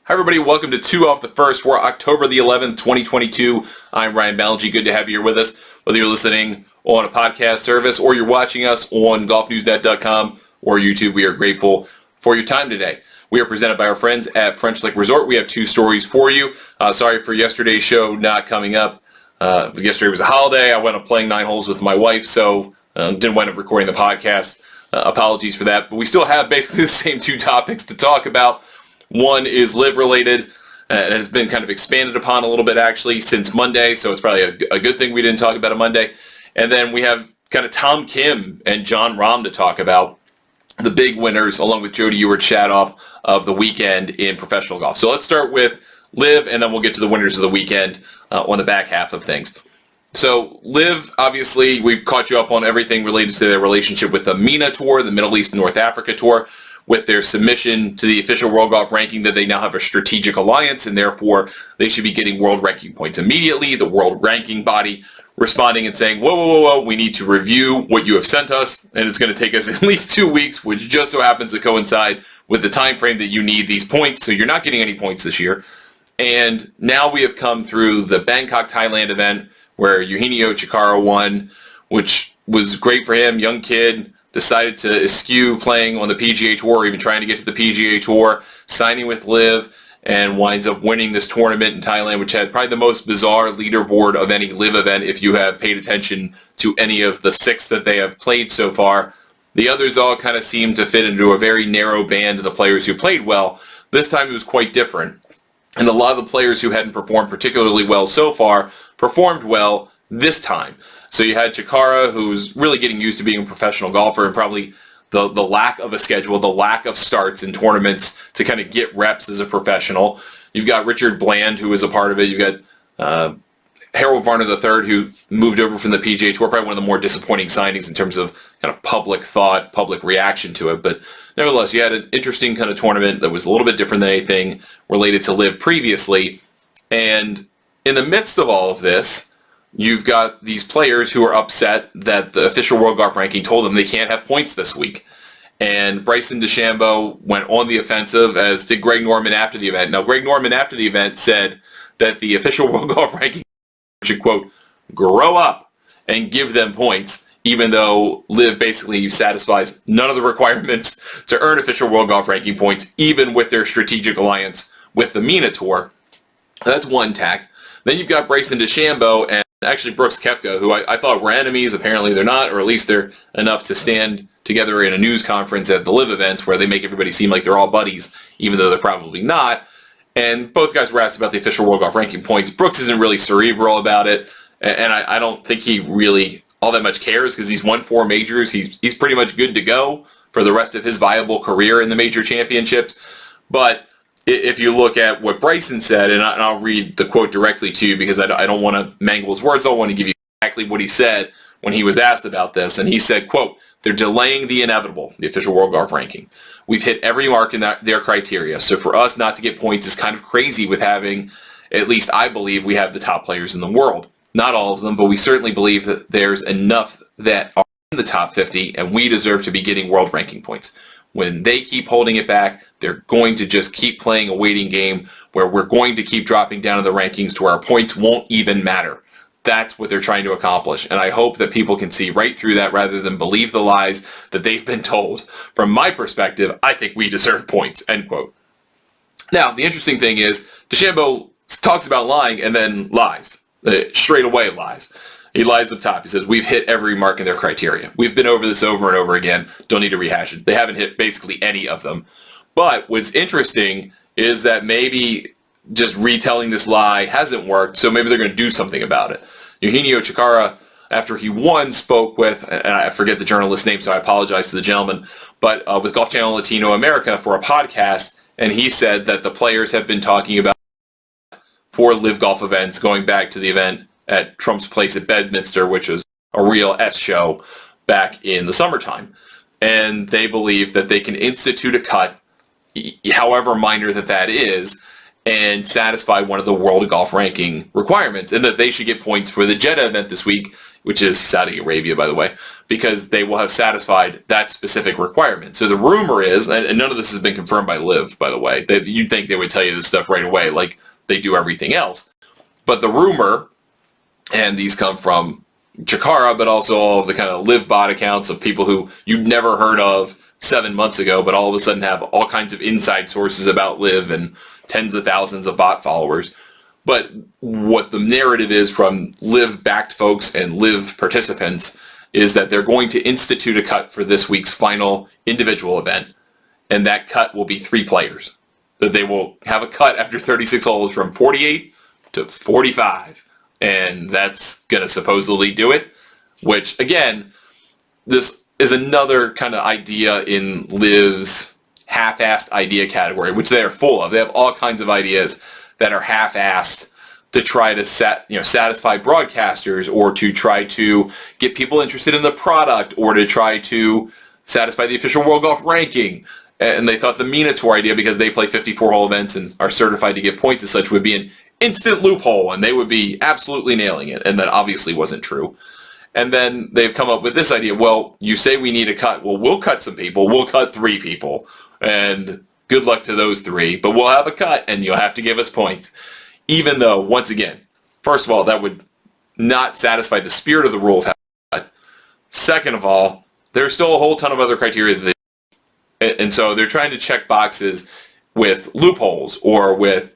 Hi everybody, welcome to 2 Off the First for October the 11th, 2022. I'm Ryan Ballesteros. Good to have you here with us, whether you're listening on a podcast service or you're watching us on golfnewsnet.com or YouTube. We are grateful for your time today. We are presented by our friends at French Lake Resort. We have two stories for you. Sorry for yesterday's show not coming up. Yesterday was a holiday. I went up playing 9 holes with my wife, so didn't wind up recording the podcast. Apologies for that. But we still have basically the same two topics to talk about. One is LIV related, and has been kind of expanded upon a little bit actually since Monday, so it's probably a good thing we didn't talk about it Monday. And then we have kind of Tom Kim and Jon Rahm to talk about, the big winners, along with Jody Ewart Shadoff of the weekend in professional golf. So let's start with LIV, and then we'll get to the winners of the weekend on the back half of things. So LIV, obviously, we've caught you up on everything related to their relationship with the MENA Tour, the Middle East North Africa Tour, with their submission to the official World Golf Ranking that they now have a strategic alliance and therefore they should be getting world ranking points immediately. The world ranking body responding and saying, whoa, we need to review what you have sent us, and it's going to take us at least 2 weeks, which just so happens to coincide with the time frame that you need these points, so you're not getting any points this year. And now we have come through the Bangkok, Thailand event where Eugenio Chacarra won, which was great for him, young kid, decided to eschew playing on the PGA Tour or even trying to get to the PGA Tour, signing with LIV, and winds up winning this tournament in Thailand, which had probably the most bizarre leaderboard of any LIV event if you have paid attention to any of the 6 that they have played so far. The others all kind of seem to fit into a very narrow band of the players who played well. This time it was quite different. And a lot of the players who hadn't performed particularly well so far performed well this time. So you had Chacarra, who's really getting used to being a professional golfer, and probably the lack of a schedule, the lack of starts in tournaments to kind of get reps as a professional. You've got Richard Bland, who is a part of it. You've got Harold Varner III, who moved over from the PGA Tour, probably one of the more disappointing signings in terms of kind of public thought, public reaction to it. But nevertheless, you had an interesting kind of tournament that was a little bit different than anything related to LIV previously. And in the midst of all of this, you've got these players who are upset that the official World Golf Ranking told them they can't have points this week. And Bryson DeChambeau went on the offensive, as did Greg Norman after the event. Now, Greg Norman after the event said that the official World Golf Ranking should, quote, grow up and give them points, even though LIV basically satisfies none of the requirements to earn official World Golf Ranking points, even with their strategic alliance with the MENA Tour. That's one tack. Then you've got Bryson DeChambeau and actually Brooks Koepka, who I thought were enemies. Apparently they're not, or at least they're enough to stand together in a news conference at the LIV events where they make everybody seem like they're all buddies, even though they're probably not. And both guys were asked about the official World Golf Ranking points. Brooks isn't really cerebral about it, and I don't think he really all that much cares because he's won 4 majors. He's pretty much good to go for the rest of his viable career in the major championships. But if you look at what Bryson said, and I'll read the quote directly to you because I don't want to mangle his words. I want to give you exactly what he said when he was asked about this. And he said, quote, "They're delaying the inevitable, the official World Golf Ranking. We've hit every mark in their criteria. So for us not to get points is kind of crazy with having, at least I believe, we have the top players in the world. Not all of them, but we certainly believe that there's enough that are in the top 50, and we deserve to be getting world ranking points. When they keep holding it back, they're going to just keep playing a waiting game where we're going to keep dropping down in the rankings to where our points won't even matter." That's what they're trying to accomplish. And I hope that people can see right through that rather than believe the lies that they've been told. From my perspective, I think we deserve points, end quote. Now, the interesting thing is, DeChambeau talks about lying and then lies. Straight away lies. He lies up top. He says, we've hit every mark in their criteria. We've been over this over and over again. Don't need to rehash it. They haven't hit basically any of them. But what's interesting is that maybe just retelling this lie hasn't worked, so maybe they're going to do something about it. Eugenio Chacarra, after he won, spoke with, and I forget the journalist's name, so I apologize to the gentleman, but with Golf Channel Latino America for a podcast, and he said that the players have been talking about for LIV golf events, going back to the event at Trump's place at Bedminster, which was a real S show back in the summertime. And they believe that they can institute a cut, however minor that is, and satisfy one of the World Golf Ranking requirements, and that they should get points for the Jeddah event this week, which is Saudi Arabia, by the way. because they will have satisfied that specific requirement. So the rumor is, and none of this has been confirmed by Liv, by the way, that you'd think they would tell you this stuff right away, like they do everything else. But the rumor, and these come from Chikara, but also all of the kind of Liv bot accounts of people who you'd never heard of 7 months ago, but all of a sudden have all kinds of inside sources about Liv and tens of thousands of bot followers. But what the narrative is from Liv-backed folks and Liv participants is that they're going to institute a cut for this week's final individual event, and that cut will be 3 players. That they will have a cut after 36 holes from 48 to 45, and that's going to supposedly do it, which, again, this is another kind of idea in Liv's half-assed idea category, which they are full of. They have all kinds of ideas that are half-assed to try to satisfy broadcasters, or to try to get people interested in the product, or to try to satisfy the official World Golf Ranking. And they thought the Mina Tour idea, because they play 54-hole events and are certified to give points as such, would be an instant loophole, and they would be absolutely nailing it. And that obviously wasn't true. And then they've come up with this idea, well, you say we need a cut. Well, we'll cut some people. We'll cut 3 people. And good luck to those 3. But we'll have a cut, and you'll have to give us points. Even though, once again, first of all, that would not satisfy the spirit of the rule of having a cut. Second of all, there's still a whole ton of other criteria that and so they're trying to check boxes with loopholes or with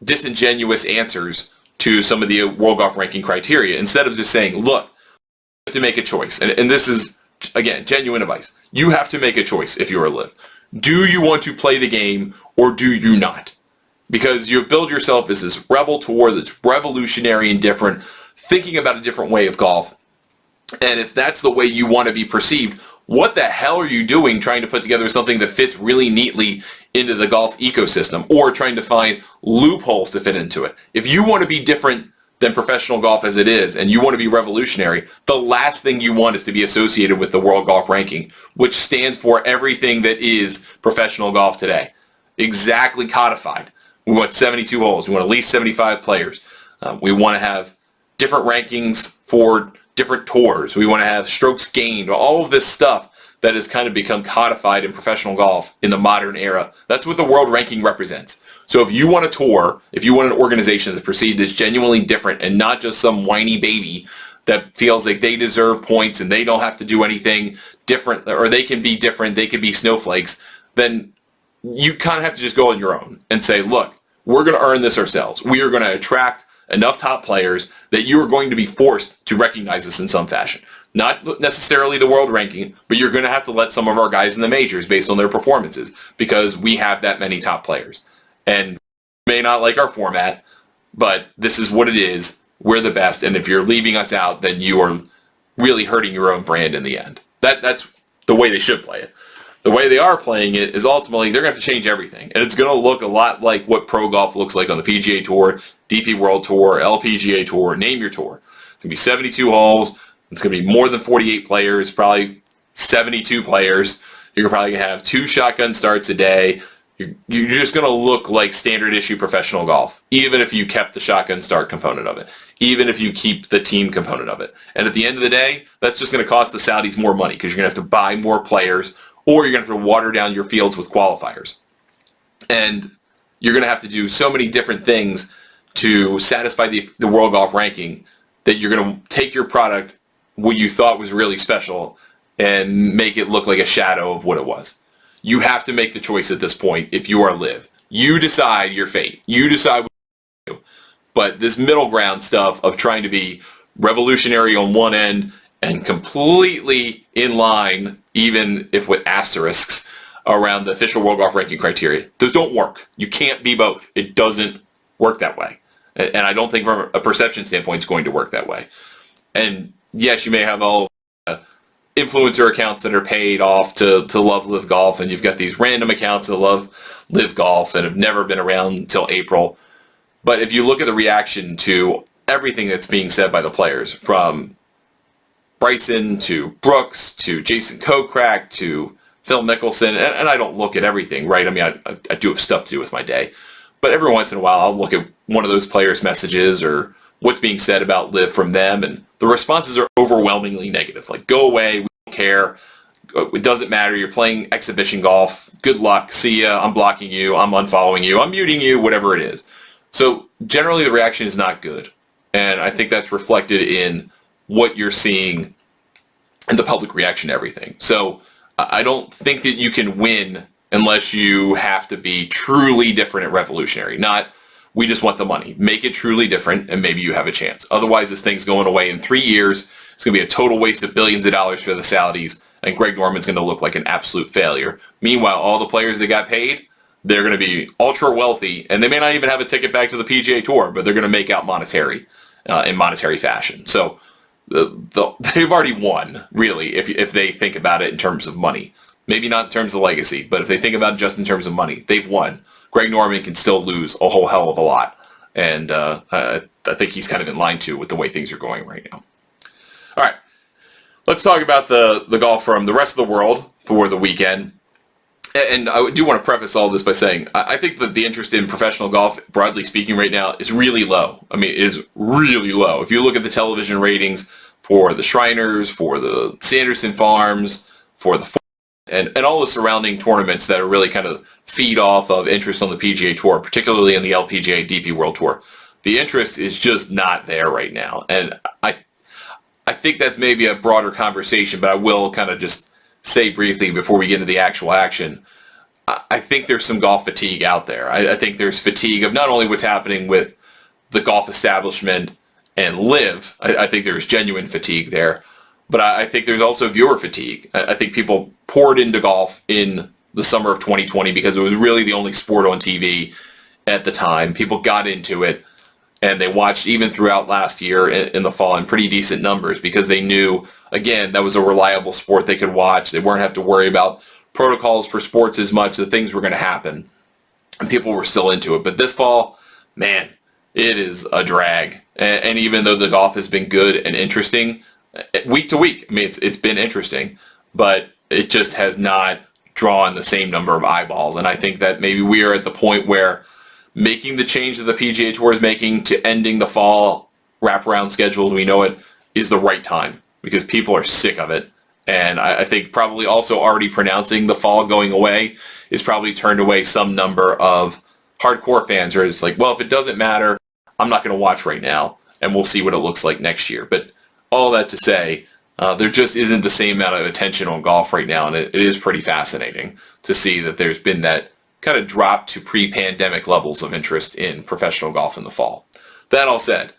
disingenuous answers to some of the World Golf Ranking criteria, instead of just saying, look, you have to make a choice. And this is, again, genuine advice. You have to make a choice if you are Liv. Do you want to play the game, or do you not? Because you've built yourself as this rebel tour that's revolutionary and different, thinking about a different way of golf. And if that's the way you want to be perceived, what the hell are you doing trying to put together something that fits really neatly into the golf ecosystem, or trying to find loopholes to fit into it? If you want to be different than professional golf as it is, and you want to be revolutionary, the last thing you want is to be associated with the World Golf Ranking, which stands for everything that is professional golf today. Exactly codified. We want 72 holes. We want at least 75 players. We want to have different rankings for different tours. We want to have strokes gained. All of this stuff that has kind of become codified in professional golf in the modern era. That's what the world ranking represents. So if you want a tour, if you want an organization that's perceived as genuinely different and not just some whiny baby that feels like they deserve points and they don't have to do anything different, or they can be different, they can be snowflakes, then you kind of have to just go on your own and say, look, we're going to earn this ourselves. We are going to attract enough top players that you are going to be forced to recognize this in some fashion. Not necessarily the world ranking, but you're going to have to let some of our guys in the majors based on their performances, because we have that many top players. And you may not like our format, but this is what it is. We're the best, and if you're leaving us out, then you are really hurting your own brand in the end. That's the way they should play it. The way they are playing it is ultimately they're going to have to change everything, and it's going to look a lot like what pro golf looks like on the PGA Tour, DP World Tour, LPGA Tour, name your tour. It's going to be 72 holes. It's going to be more than 48 players, probably 72 players. You're probably going to have 2 shotgun starts a day. You're just going to look like standard issue professional golf, even if you kept the shotgun start component of it, even if you keep the team component of it. And at the end of the day, that's just going to cost the Saudis more money, because you're going to have to buy more players, or you're going to have to water down your fields with qualifiers. And you're going to have to do so many different things to satisfy the World Golf Ranking that you're going to take your product, what you thought was really special, and make it look like a shadow of what it was. You have to make the choice at this point if you are Liv. You decide your fate. You decide what you do. But this middle ground stuff of trying to be revolutionary on one end and completely in line, even if with asterisks, around the official World Golf Ranking criteria, those don't work. You can't be both. It doesn't work that way. And I don't think from a perception standpoint it's going to work that way. And yes, you may have all influencer accounts that are paid off to love Live Golf, and you've got these random accounts that love Live Golf that have never been around until April. But if you look at the reaction to everything that's being said by the players, from Bryson to Brooks to Jason Kokrak to Phil Mickelson, and I don't look at everything, right? I mean, I do have stuff to do with my day. But every once in a while, I'll look at one of those players' messages or what's being said about LIV from them, and the responses are overwhelmingly negative. Like, go away, we don't care, it doesn't matter, you're playing exhibition golf, good luck, see ya, I'm blocking you, I'm unfollowing you, I'm muting you, whatever it is. So generally the reaction is not good, and I think that's reflected in what you're seeing in the public reaction to everything. So I don't think that you can win unless you have to be truly different and revolutionary. Not, we just want the money. Make it truly different, and maybe you have a chance. Otherwise, this thing's going away in 3 years. It's going to be a total waste of billions of dollars for the Saudis, and Greg Norman's going to look like an absolute failure. Meanwhile, all the players that got paid, they're going to be ultra wealthy, and they may not even have a ticket back to the PGA Tour, but they're going to make out in monetary fashion. So they've already won, really, if they think about it in terms of money. Maybe not in terms of legacy, but if they think about it just in terms of money, they've won. Greg Norman can still lose a whole hell of a lot, and I think he's kind of in line too with the way things are going right now. All right, let's talk about the golf from the rest of the world for the weekend. And I do want to preface all this by saying I think that the interest in professional golf, broadly speaking, right now is really low. I mean, it is really low. If you look at the television ratings for the Shriners, for the Sanderson Farms, for the and all the surrounding tournaments that are really kind of feed off of interest on the PGA Tour, particularly in the LPGA DP World Tour, the interest is just not there right now. And I think that's maybe a broader conversation, but I will kind of just say briefly before we get into the actual action, I think there's some golf fatigue out there. I think there's fatigue of not only what's happening with the golf establishment and LIV, I think there's genuine fatigue there, but I think there's also viewer fatigue. I think people poured into golf in the summer of 2020 because it was really the only sport on TV at the time. People got into it, and they watched even throughout last year in the fall in pretty decent numbers because they knew, again, that was a reliable sport they could watch. They weren't have to worry about protocols for sports as much. The things were going to happen, and people were still into it. But this fall, man, it is a drag. And even though the golf has been good and interesting, week to week, I mean, it's been interesting, but it just has not drawn the same number of eyeballs. And I think that maybe we are at the point where making the change that the PGA Tour is making to ending the fall wraparound schedule as we know it is the right time because people are sick of it. And I think probably also already pronouncing the fall going away is probably turned away some number of hardcore fans who are just like, well, if it doesn't matter, I'm not going to watch right now, and we'll see what it looks like next year. But all that to say, there just isn't the same amount of attention on golf right now, and it is pretty fascinating to see that there's been that kind of drop to pre-pandemic levels of interest in professional golf in the fall. That all said,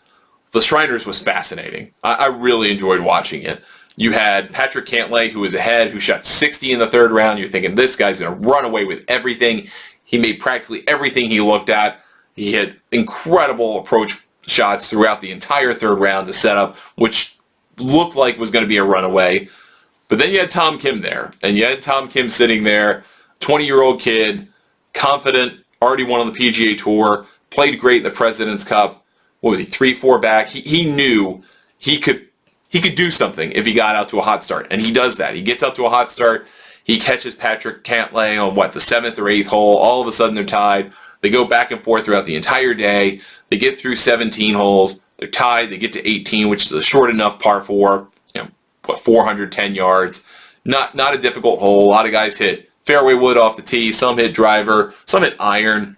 the Shriners was fascinating. I really enjoyed watching it. You had Patrick Cantlay, who was ahead, who shot 60 in the third round. You're thinking, this guy's going to run away with everything. He made practically everything he looked at. He had incredible approach shots throughout the entire third round to set up, which looked like was going to be a runaway. But then you had Tom Kim there, and you had Tom Kim sitting there, 20-year-old kid, confident, already won on the PGA Tour, played great in the President's Cup. What was he, 3-4 back? He knew he could do something if he got out to a hot start, and he does that. He gets out to a hot start. He catches Patrick Cantlay on, the 7th or 8th hole. All of a sudden they're tied. They go back and forth throughout the entire day. They get through 17 holes. They're tied. They get to 18, which is a short enough par 4, 410 yards. Not a difficult hole. A lot of guys hit fairway wood off the tee. Some hit driver. Some hit iron.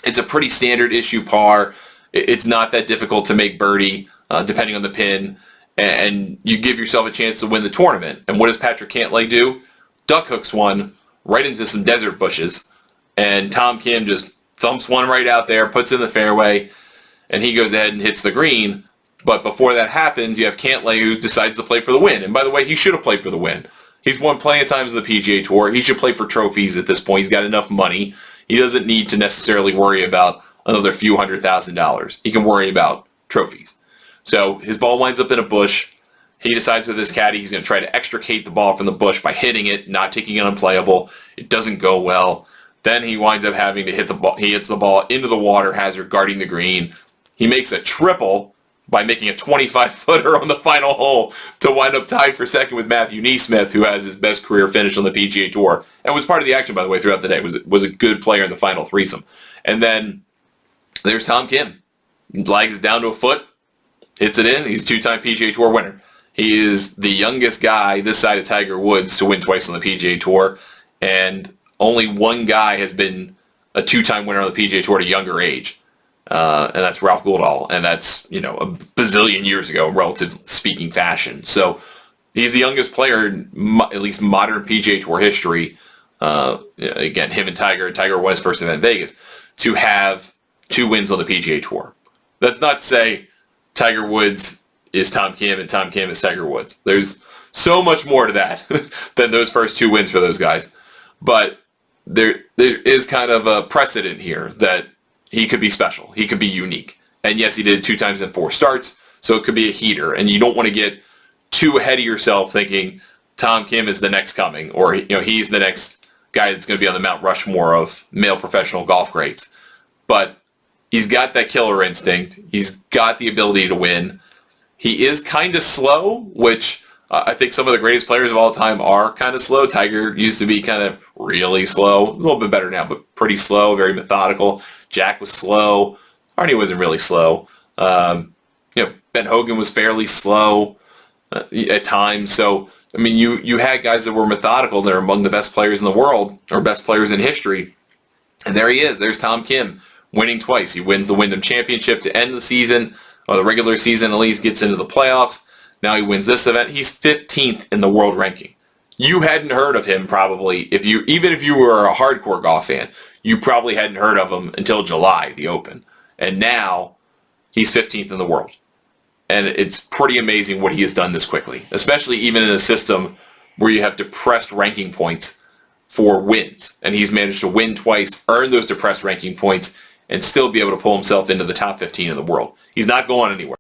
It's a pretty standard issue par. It's not that difficult to make birdie, depending on the pin. And you give yourself a chance to win the tournament. And what does Patrick Cantlay do? Duck hooks one right into some desert bushes. And Tom Kim just thumps one right out there, puts it in the fairway, and he goes ahead and hits the green. But before that happens, you have Cantlay who decides to play for the win. And by the way, he should have played for the win. He's won plenty of times on the PGA Tour. He should play for trophies at this point. He's got enough money. He doesn't need to necessarily worry about another few $100,000. He can worry about trophies. So his ball winds up in a bush. He decides with his caddy he's going to try to extricate the ball from the bush by hitting it, not taking it unplayable. It doesn't go well. Then he winds up having to hit the ball. He hits the ball into the water hazard guarding the green. He makes a triple by making a 25-footer on the final hole to wind up tied for second with Matthew Neesmith, who has his best career finish on the PGA Tour and was part of the action, by the way, throughout the day. Was a good player in the final threesome. And then there's Tom Kim. Lags down to a foot, hits it in. He's a two-time PGA Tour winner. He is the youngest guy this side of Tiger Woods to win twice on the PGA Tour, and only one guy has been a two-time winner on the PGA Tour at a younger age, and that's Ralph Gouldall, and that's, a bazillion years ago in relative speaking fashion. So he's the youngest player in at least modern PGA Tour history. Again, him and Tiger won his first event in Vegas, to have 2 wins on the PGA Tour. That's not to say Tiger Woods is Tom Kim and Tom Kim is Tiger Woods. There's so much more to that than those first 2 wins for those guys. But there is kind of a precedent here that he could be special. He could be unique. And yes, he did it 2 times in 4 starts, so it could be a heater. And you don't want to get too ahead of yourself thinking Tom Kim is the next coming, or he's the next guy that's going to be on the Mount Rushmore of male professional golf greats. But he's got that killer instinct. He's got the ability to win. He is kind of slow, which I think some of the greatest players of all time are kind of slow. Tiger used to be kind of really slow. A little bit better now, but pretty slow, very methodical. Jack was slow. Arnie wasn't really slow. Ben Hogan was fairly slow at times. So, I mean, you had guys that were methodical. They're among the best players in the world, or best players in history. And there he is. There's Tom Kim, winning twice. He wins the Wyndham Championship to end the season, or the regular season at least, gets into the playoffs. Now he wins this event. He's 15th in the world ranking. You hadn't heard of him probably, even if you were a hardcore golf fan, you probably hadn't heard of him until July, the Open. And now he's 15th in the world. And it's pretty amazing what he has done this quickly, especially even in a system where you have depressed ranking points for wins. And he's managed to win twice, earn those depressed ranking points, and still be able to pull himself into the top 15 in the world. He's not going anywhere.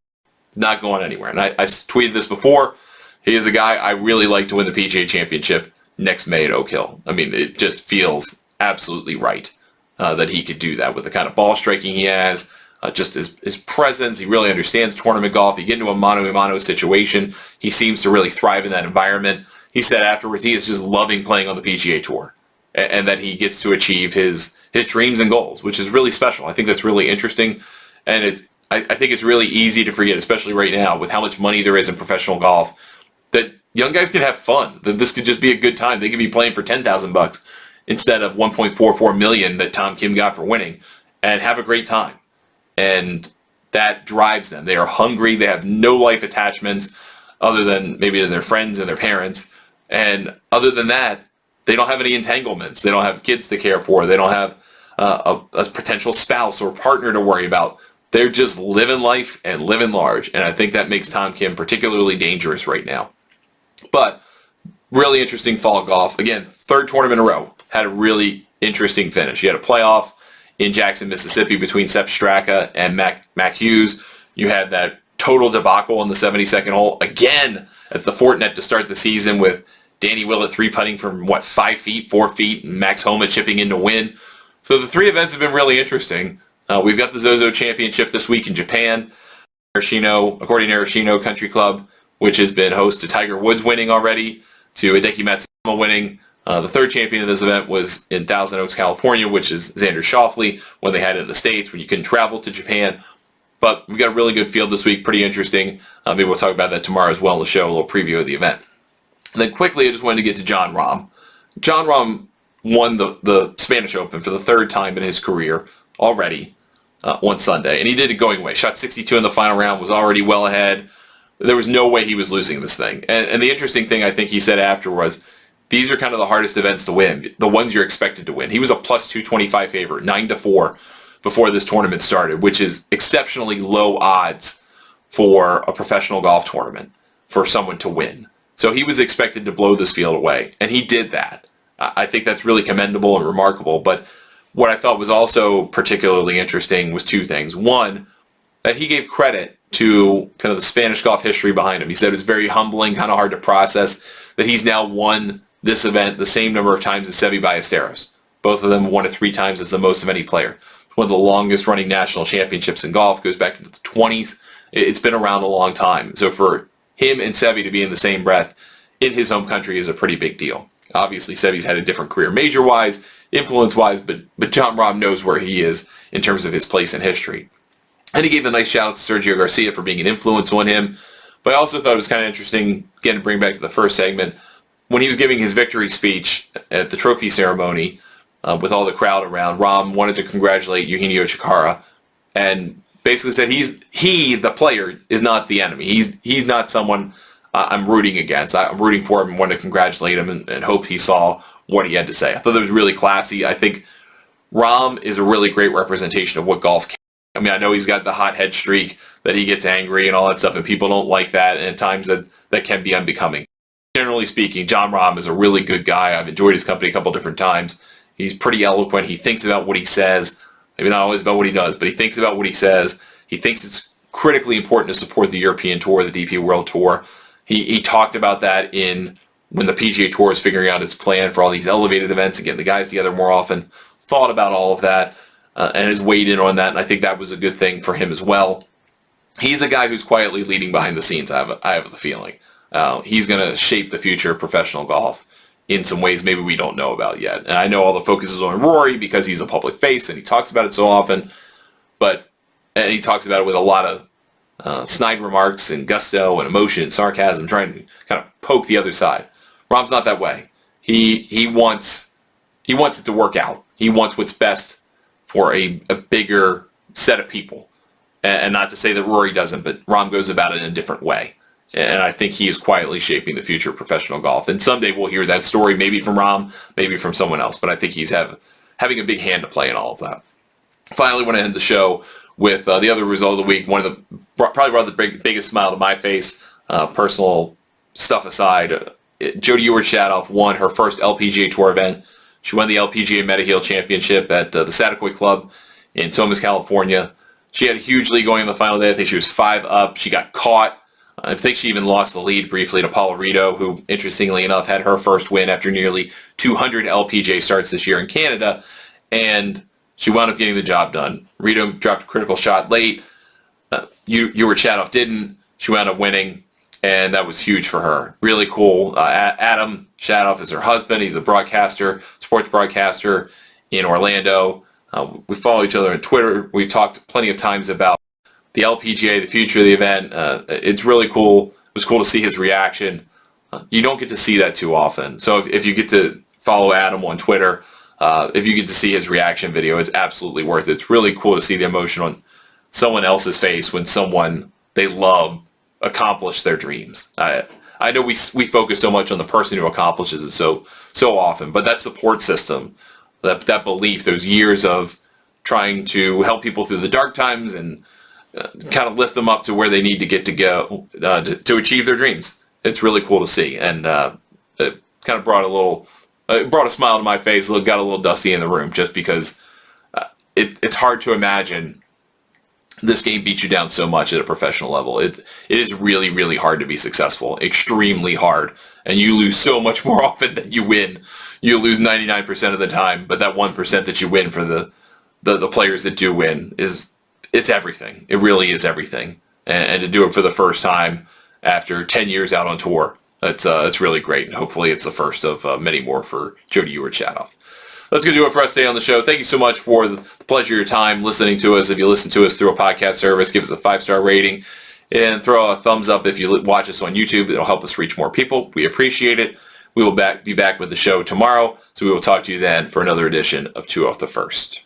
He's not going anywhere. And I tweeted this before. He is a guy I really like to win the PGA Championship next May at Oak Hill. I mean, it just feels absolutely right that he could do that with the kind of ball striking he has, just his presence. He really understands tournament golf. You get into a mano-a-mano situation, he seems to really thrive in that environment. He said afterwards he is just loving playing on the PGA Tour, and that he gets to achieve his dreams and goals, which is really special. I think that's really interesting, and I think it's really easy to forget, especially right now with how much money there is in professional golf, that young guys can have fun, that this could just be a good time. They could be playing for $10,000 instead of $1.44 million that Tom Kim got for winning, and have a great time. And that drives them. They are hungry. They have no life attachments other than maybe to their friends and their parents. And other than that, they don't have any entanglements. They don't have kids to care for. They don't have a potential spouse or partner to worry about. They're just living life and living large. And I think that makes Tom Kim particularly dangerous right now. But really interesting fall golf. Again, 3rd tournament in a row. Had a really interesting finish. You had a playoff in Jackson, Mississippi between Sepp Straka and Mac Hughes. You had that total debacle on the 72nd hole. Again, at the Fortinet to start the season with Danny Willett 3-putting from, 5 feet, 4 feet, and Max Homa chipping in to win. So the 3 events have been really interesting. We've got the Zozo Championship this week in Japan. According to Arashino Country Club, which has been host to Tiger Woods winning already, to Hideki Matsuyama winning. The 3rd champion of this event was in Thousand Oaks, California, which is Xander Schauffele, when they had it in the States, when you couldn't travel to Japan. But we've got a really good field this week, pretty interesting. Maybe we'll talk about that tomorrow as well in the show, a little preview of the event. And then quickly, I just wanted to get to Jon Rahm. Jon Rahm won the Spanish Open for the 3rd time in his career already on Sunday. And he did it going away. Shot 62 in the final round, was already well ahead. There was no way he was losing this thing. And the interesting thing I think he said after was, these are kind of the hardest events to win, the ones you're expected to win. He was a plus 225 favorite, 9-4 before this tournament started, which is exceptionally low odds for a professional golf tournament for someone to win. So he was expected to blow this field away, and he did that. I think that's really commendable and remarkable. But what I thought was also particularly interesting was 2 things. One, that he gave credit to kind of the Spanish golf history behind him. He said it was very humbling, kind of hard to process, that he's now won this event the same number of times as Seve Ballesteros. Both of them won it 3 times as the most of any player. It's one of the longest running national championships in golf, goes back into the 20s. It's been around a long time. So for him and Seve to be in the same breath in his home country is a pretty big deal. Obviously, Seve's had a different career major-wise, influence-wise, but Jon Rahm knows where he is in terms of his place in history. And he gave a nice shout out to Sergio Garcia for being an influence on him. But I also thought it was kind of interesting, again, to bring back to the first segment, when he was giving his victory speech at the trophy ceremony with all the crowd around, Rahm wanted to congratulate Eugenio Chacarra and basically said he, the player, is not the enemy. He's not someone I'm rooting against. I'm rooting for him and want to congratulate him and hope he saw what he had to say. I thought that was really classy. I think Rahm is a really great representation of what golf can. I mean, I know he's got the hothead streak, that he gets angry and all that stuff, and people don't like that, and at times that can be unbecoming. Generally speaking, Jon Rahm is a really good guy. I've enjoyed his company a couple different times. He's pretty eloquent. He thinks about what he says. Maybe not always about what he does, but he thinks about what he says. He thinks it's critically important to support the European Tour, the DP World Tour. He talked about that when the PGA Tour is figuring out its plan for all these elevated events and getting the guys together more often. Thought about all of that and has weighed in on that, and I think that was a good thing for him as well. He's a guy who's quietly leading behind the scenes, I have the feeling. He's going to shape the future of professional golf in some ways maybe we don't know about yet. And I know all the focus is on Rory because he's a public face and he talks about it so often, and he talks about it with a lot of snide remarks and gusto and emotion and sarcasm, trying to kind of poke the other side. Rahm's not that way. He wants it to work out. He wants what's best for a bigger set of people. And not to say that Rory doesn't, but Rahm goes about it in a different way. And I think he is quietly shaping the future of professional golf. And someday we'll hear that story, maybe from Rahm, maybe from someone else. But I think he's having a big hand to play in all of that. Finally, I want to end the show with the other result of the week. Probably brought the biggest smile to my face, personal stuff aside. Jody Ewart-Shadoff won her first LPGA Tour event. She won the LPGA Mediheal Championship at the Satakoy Club in Somas, California. She had a huge lead going in the final day. I think she was 5 up. She got caught. I think she even lost the lead briefly to Paula Rito, who, interestingly enough, had her first win after nearly 200 LPGA starts this year in Canada. And she wound up getting the job done. Rito dropped a critical shot late. Ewart-Shadoff didn't. She wound up winning, and that was huge for her. Really cool. Adam Shadoff is her husband. He's a broadcaster, sports broadcaster in Orlando. We follow each other on Twitter. We've talked plenty of times about the LPGA, the future of the event. It's really cool. It was cool to see his reaction. You don't get to see that too often. So if you get to follow Adam on Twitter, if you get to see his reaction video, it's absolutely worth it. It's really cool to see the emotion on someone else's face when someone they love accomplished their dreams. I know we focus so much on the person who accomplishes it so often, but that support system, that belief, those years of trying to help people through the dark times and kind of lift them up to where they need to get to go to achieve their dreams. It's really cool to see, and it kind of brought a smile to my face. It got a little dusty in the room just because it's hard to imagine this game beats you down so much at a professional level. It is really, really hard to be successful, extremely hard, and you lose so much more often than you win. You lose 99% of the time, but that 1% that you win for the players that do win it's everything. It really is everything. And to do it for the first time after 10 years out on tour, it's really great. And hopefully it's the first of many more for Jody Ewart-Shadoff. That's going to do it for us today on the show. Thank you so much for the pleasure of your time listening to us. If you listen to us through a podcast service, give us a 5-star rating and throw a thumbs up if you watch us on YouTube. It'll help us reach more people. We appreciate it. We will be back with the show tomorrow, so we will talk to you then for another edition of 2 Off the First.